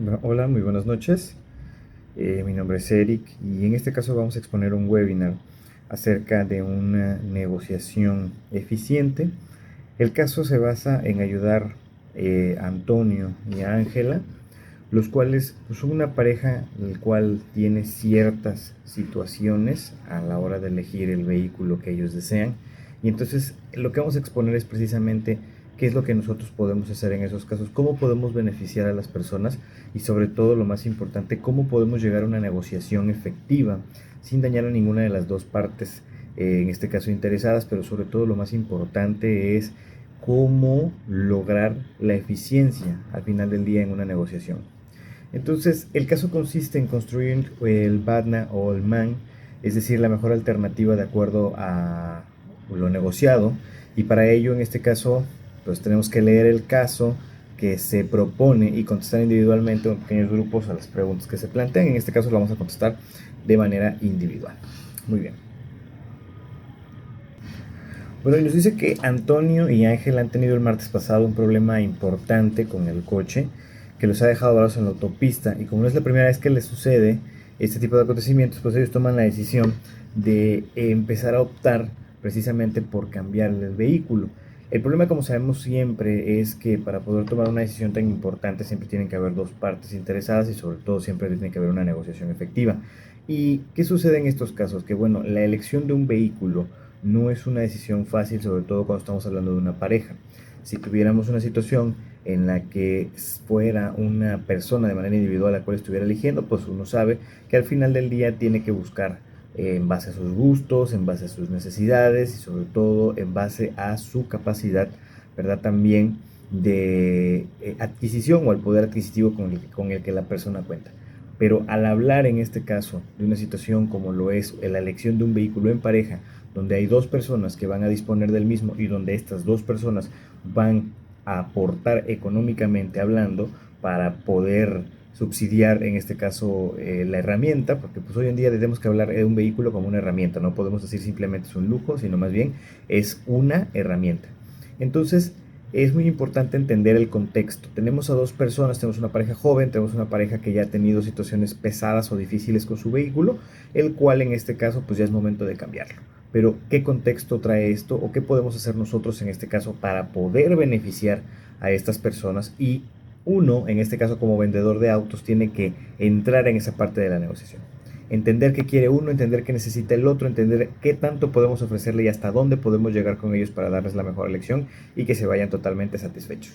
Bueno, hola, muy buenas noches. Mi nombre es Eric y en este caso vamos a exponer un webinar acerca de una negociación eficiente. El caso se basa en ayudar a Antonio y a Ángela, los cuales son una pareja el cual tiene ciertas situaciones a la hora de elegir el vehículo que ellos desean. Y entonces lo que vamos a exponer es precisamente qué es lo que nosotros podemos hacer en esos casos, cómo podemos beneficiar a las personas y sobre todo lo más importante, cómo podemos llegar a una negociación efectiva sin dañar a ninguna de las dos partes, en este caso interesadas, pero sobre todo lo más importante es cómo lograr la eficiencia al final del día en una negociación. Entonces, el caso consiste en construir el BATNA o el MAN, es decir, la mejor alternativa de acuerdo a lo negociado, y para ello, en este caso, pues tenemos que leer el caso que se propone y contestar individualmente en pequeños grupos a las preguntas que se plantean. En este caso lo vamos a contestar de manera individual. Muy bien. Bueno, y nos dice que Antonio y Ángel han tenido el martes pasado un problema importante con el coche que los ha dejado varados en la autopista, y como no es la primera vez que les sucede este tipo de acontecimientos, pues ellos toman la decisión de empezar a optar precisamente por cambiar el vehículo. El problema, como sabemos siempre, es que para poder tomar una decisión tan importante siempre tienen que haber dos partes interesadas y sobre todo siempre tiene que haber una negociación efectiva. ¿Y qué sucede en estos casos? Que bueno, la elección de un vehículo no es una decisión fácil, sobre todo cuando estamos hablando de una pareja. Si tuviéramos una situación en la que fuera una persona de manera individual la cual estuviera eligiendo, pues uno sabe que al final del día tiene que buscar en base a sus gustos, en base a sus necesidades y sobre todo en base a su capacidad, ¿verdad? También de adquisición o al poder adquisitivo con el que la persona cuenta. Pero al hablar en este caso de una situación como lo es la elección de un vehículo en pareja, donde hay dos personas que van a disponer del mismo y donde estas dos personas van a aportar económicamente hablando para poder subsidiar en este caso la herramienta, porque pues hoy en día tenemos que hablar de un vehículo como una herramienta, no podemos decir simplemente es un lujo, sino más bien es una herramienta. Entonces es muy importante entender el contexto. Tenemos a dos personas, tenemos una pareja joven, tenemos una pareja que ya ha tenido situaciones pesadas o difíciles con su vehículo, el cual en este caso pues ya es momento de cambiarlo. Pero ¿qué contexto trae esto o qué podemos hacer nosotros en este caso para poder beneficiar a estas personas? Y uno, en este caso como vendedor de autos, tiene que entrar en esa parte de la negociación. Entender qué quiere uno, entender qué necesita el otro, entender qué tanto podemos ofrecerle y hasta dónde podemos llegar con ellos para darles la mejor elección y que se vayan totalmente satisfechos.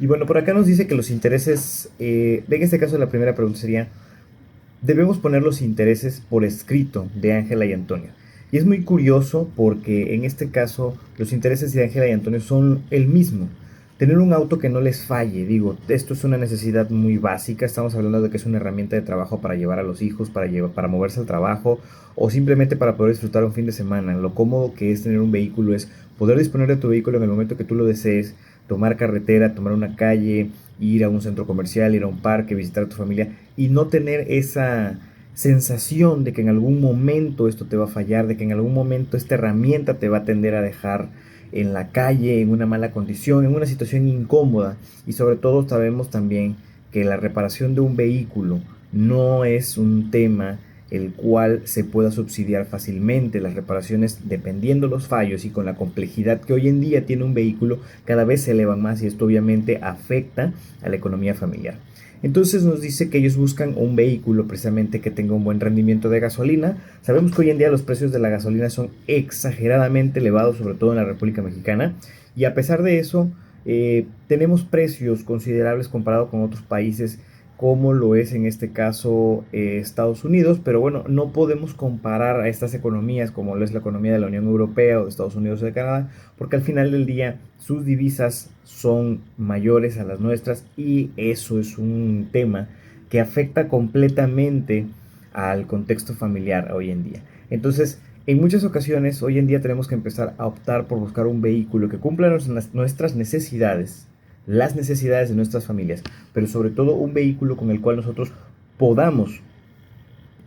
Y bueno, por acá nos dice que los intereses, en este caso la primera pregunta sería, debemos poner los intereses por escrito de Ángela y Antonio. Y es muy curioso porque en este caso los intereses de Ángela y Antonio son el mismo. Tener un auto que no les falle, digo, esto es una necesidad muy básica, estamos hablando de que es una herramienta de trabajo para llevar a los hijos, para moverse al trabajo o simplemente para poder disfrutar un fin de semana. Lo cómodo que es tener un vehículo es poder disponer de tu vehículo en el momento que tú lo desees, tomar carretera, tomar una calle, ir a un centro comercial, ir a un parque, visitar a tu familia y no tener esa sensación de que en algún momento esto te va a fallar, de que en algún momento esta herramienta te va a tender a dejar en la calle, en una mala condición, en una situación incómoda. Y sobre todo sabemos también que la reparación de un vehículo no es un tema el cual se pueda subsidiar fácilmente. Las reparaciones, dependiendo los fallos y con la complejidad que hoy en día tiene un vehículo, cada vez se elevan más y esto obviamente afecta a la economía familiar. Entonces nos dice que ellos buscan un vehículo precisamente que tenga un buen rendimiento de gasolina. Sabemos que hoy en día los precios de la gasolina son exageradamente elevados, sobre todo en la República Mexicana, y a pesar de eso tenemos precios considerables comparado con otros países como lo es en este caso Estados Unidos, pero bueno, no podemos comparar a estas economías como lo es la economía de la Unión Europea o de Estados Unidos o de Canadá, porque al final del día sus divisas son mayores a las nuestras y eso es un tema que afecta completamente al contexto familiar hoy en día. Entonces, en muchas ocasiones, hoy en día tenemos que empezar a optar por buscar un vehículo que cumpla nuestras necesidades, las necesidades de nuestras familias, pero sobre todo un vehículo con el cual nosotros podamos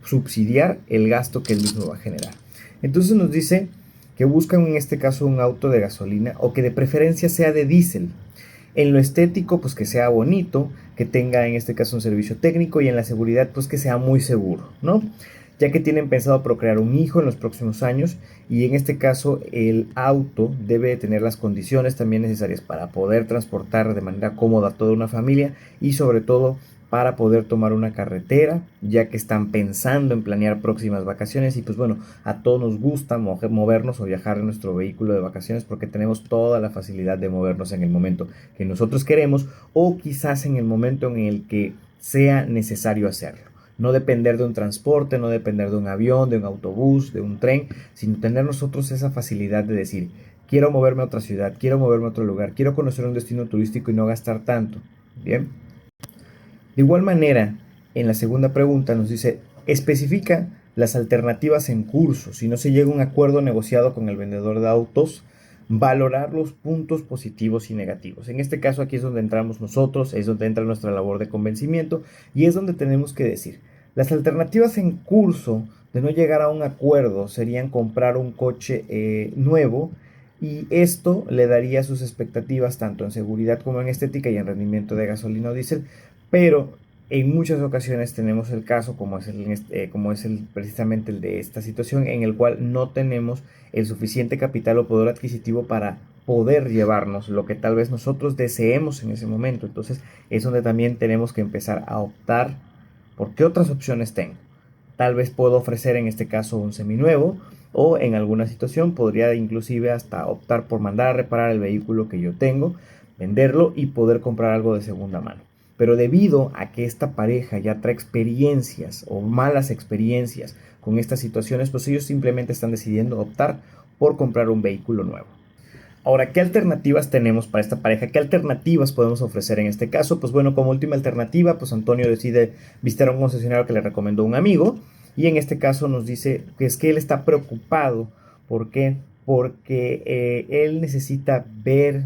subsidiar el gasto que el mismo va a generar. Entonces nos dice que buscan en este caso un auto de gasolina o que de preferencia sea de diésel. En lo estético, pues que sea bonito, que tenga en este caso un servicio técnico, y en la seguridad, pues que sea muy seguro, ¿no? Ya que tienen pensado procrear un hijo en los próximos años, y en este caso el auto debe tener las condiciones también necesarias para poder transportar de manera cómoda a toda una familia, y sobre todo para poder tomar una carretera, ya que están pensando en planear próximas vacaciones. Y pues bueno, a todos nos gusta movernos o viajar en nuestro vehículo de vacaciones porque tenemos toda la facilidad de movernos en el momento que nosotros queremos, o quizás en el momento en el que sea necesario hacerlo. No depender de un transporte, no depender de un avión, de un autobús, de un tren, sino tener nosotros esa facilidad de decir: quiero moverme a otra ciudad, quiero moverme a otro lugar, quiero conocer un destino turístico y no gastar tanto. Bien. De igual manera, en la segunda pregunta nos dice: especifica las alternativas en curso. Si no se llega a un acuerdo negociado con el vendedor de autos, valorar los puntos positivos y negativos. En este caso aquí es donde entramos nosotros, es donde entra nuestra labor de convencimiento, y es donde tenemos que decir: las alternativas en curso de no llegar a un acuerdo serían comprar un coche nuevo, y esto le daría sus expectativas tanto en seguridad como en estética y en rendimiento de gasolina o diésel. Pero en muchas ocasiones tenemos el caso, como es precisamente el de esta situación, en el cual no tenemos el suficiente capital o poder adquisitivo para poder llevarnos lo que tal vez nosotros deseemos en ese momento. Entonces es donde también tenemos que empezar a optar por qué otras opciones tengo. Tal vez puedo ofrecer en este caso un seminuevo, o en alguna situación podría inclusive hasta optar por mandar a reparar el vehículo que yo tengo, venderlo y poder comprar algo de segunda mano. Pero debido a que esta pareja ya trae experiencias o malas experiencias con estas situaciones, pues ellos simplemente están decidiendo optar por comprar un vehículo nuevo. Ahora, ¿qué alternativas tenemos para esta pareja? ¿Qué alternativas podemos ofrecer en este caso? Pues bueno, como última alternativa, pues Antonio decide visitar a un concesionario que le recomendó un amigo, y en este caso nos dice que es que él está preocupado. ¿Por qué? Porque él necesita ver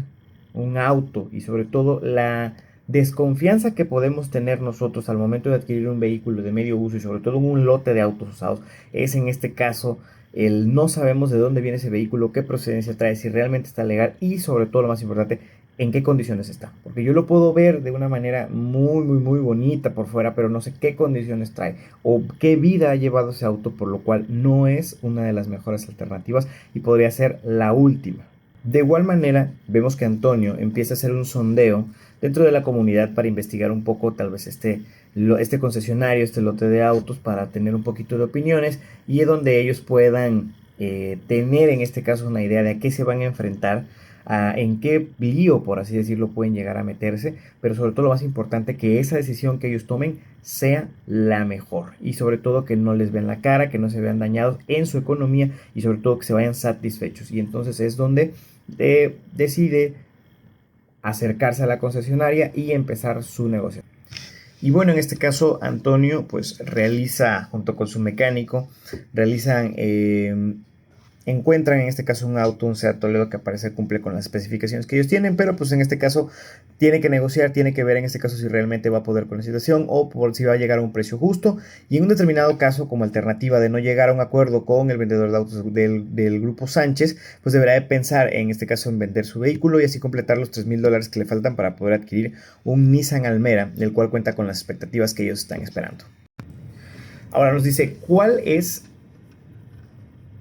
un auto, y sobre todo la desconfianza que podemos tener nosotros al momento de adquirir un vehículo de medio uso, y sobre todo en un lote de autos usados, es en este caso el no sabemos de dónde viene ese vehículo, qué procedencia trae, si realmente está legal, y sobre todo lo más importante, en qué condiciones está. Porque yo lo puedo ver de una manera muy bonita por fuera, pero no sé qué condiciones trae o qué vida ha llevado ese auto, por lo cual no es una de las mejores alternativas y podría ser la última. De igual manera, vemos que Antonio empieza a hacer un sondeo dentro de la comunidad para investigar un poco tal vez este concesionario, este lote de autos, para tener un poquito de opiniones, y es donde ellos puedan tener en este caso una idea de a qué se van a enfrentar, en qué lío, por así decirlo, pueden llegar a meterse, pero sobre todo lo más importante, que esa decisión que ellos tomen sea la mejor, y sobre todo que no les vean la cara, que no se vean dañados en su economía, y sobre todo que se vayan satisfechos. Y entonces es donde decide acercarse a la concesionaria y empezar su negocio. Y bueno, en este caso Antonio pues realiza, junto con su mecánico, realizan encuentran en este caso un auto, un Seat Toledo, que parece cumple con las especificaciones que ellos tienen, pero pues en este caso tiene que negociar, tiene que ver en este caso si realmente va a poder con la situación, o por si va a llegar a un precio justo. Y en un determinado caso, como alternativa de no llegar a un acuerdo con el vendedor de autos del grupo Sánchez, pues deberá de pensar en este caso en vender su vehículo y así completar los $3,000 que le faltan para poder adquirir un Nissan Almera, el cual cuenta con las expectativas que ellos están esperando. Ahora nos dice: ¿cuál es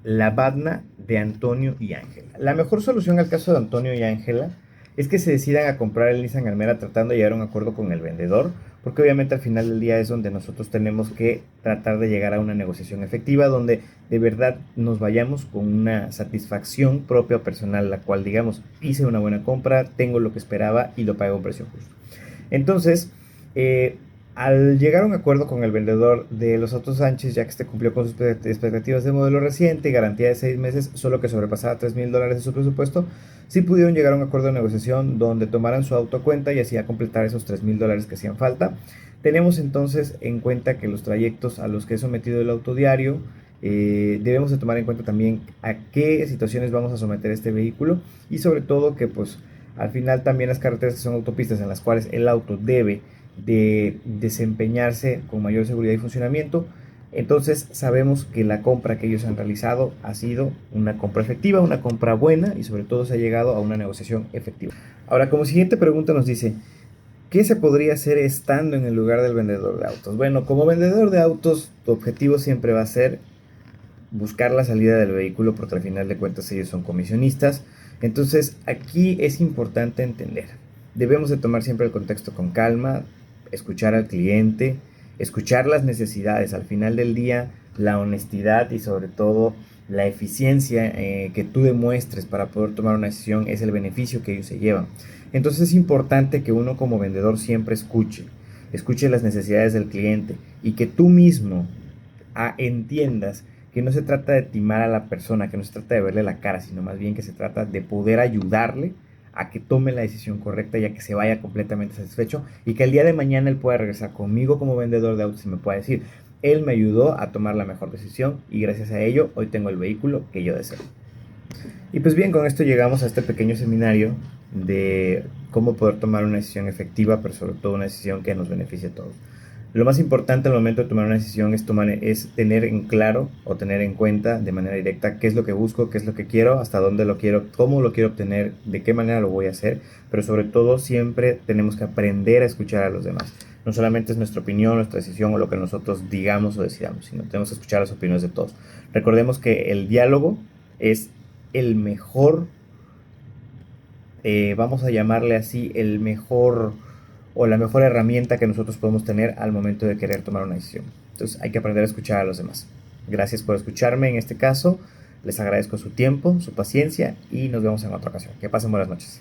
la Badna de Antonio y Ángela? La mejor solución al caso de Antonio y Ángela es que se decidan a comprar el Nissan Almera tratando de llegar a un acuerdo con el vendedor, porque obviamente al final del día es donde nosotros tenemos que tratar de llegar a una negociación efectiva, donde de verdad nos vayamos con una satisfacción propia o personal, la cual digamos: hice una buena compra, tengo lo que esperaba y lo pagué a un precio justo. Entonces, al llegar a un acuerdo con el vendedor de los autos Sánchez, ya que este cumplió con sus expectativas de modelo reciente y garantía de 6 meses, solo que sobrepasaba $3,000 de su presupuesto, sí pudieron llegar a un acuerdo de negociación donde tomaran su auto a cuenta y así a completar esos $3,000 que hacían falta. Tenemos entonces en cuenta que los trayectos a los que he sometido el auto diario, debemos de tomar en cuenta también a qué situaciones vamos a someter este vehículo, y sobre todo que pues al final también las carreteras que son autopistas en las cuales el auto debe de desempeñarse con mayor seguridad y funcionamiento, Entonces sabemos que la compra que ellos han realizado ha sido una compra efectiva, una compra buena y sobre todo se ha llegado a una negociación efectiva. Ahora, como siguiente pregunta nos dice, ¿qué se podría hacer estando en el lugar del vendedor de autos? Bueno, como vendedor de autos, tu objetivo siempre va a ser buscar la salida del vehículo porque al final de cuentas ellos son comisionistas. Entonces aquí es importante entender, debemos de tomar siempre el contexto con calma, escuchar al cliente, escuchar las necesidades. Al final del día, la honestidad y sobre todo la eficiencia que tú demuestres para poder tomar una decisión es el beneficio que ellos se llevan. Entonces es importante que uno como vendedor siempre escuche las necesidades del cliente y que tú mismo entiendas que no se trata de timar a la persona, que no se trata de verle la cara, sino más bien que se trata de poder ayudarle a que tome la decisión correcta y a que se vaya completamente satisfecho y que el día de mañana él pueda regresar conmigo como vendedor de autos y me pueda decir, él me ayudó a tomar la mejor decisión y gracias a ello hoy tengo el vehículo que yo deseo. Y pues bien, con esto llegamos a este pequeño seminario de cómo poder tomar una decisión efectiva, pero sobre todo una decisión que nos beneficie a todos. Lo más importante al momento de tomar una decisión es tener en claro o tener en cuenta de manera directa qué es lo que busco, qué es lo que quiero, hasta dónde lo quiero, cómo lo quiero obtener, de qué manera lo voy a hacer, pero sobre todo siempre tenemos que aprender a escuchar a los demás. No solamente es nuestra opinión, nuestra decisión o lo que nosotros digamos o decidamos, sino tenemos que escuchar las opiniones de todos. Recordemos que el diálogo es el mejor, vamos a llamarle así, el mejor o la mejor herramienta que nosotros podemos tener al momento de querer tomar una decisión. Entonces hay que aprender a escuchar a los demás. Gracias por escucharme en este caso, les agradezco su tiempo, su paciencia y nos vemos en otra ocasión. Que pasen buenas noches.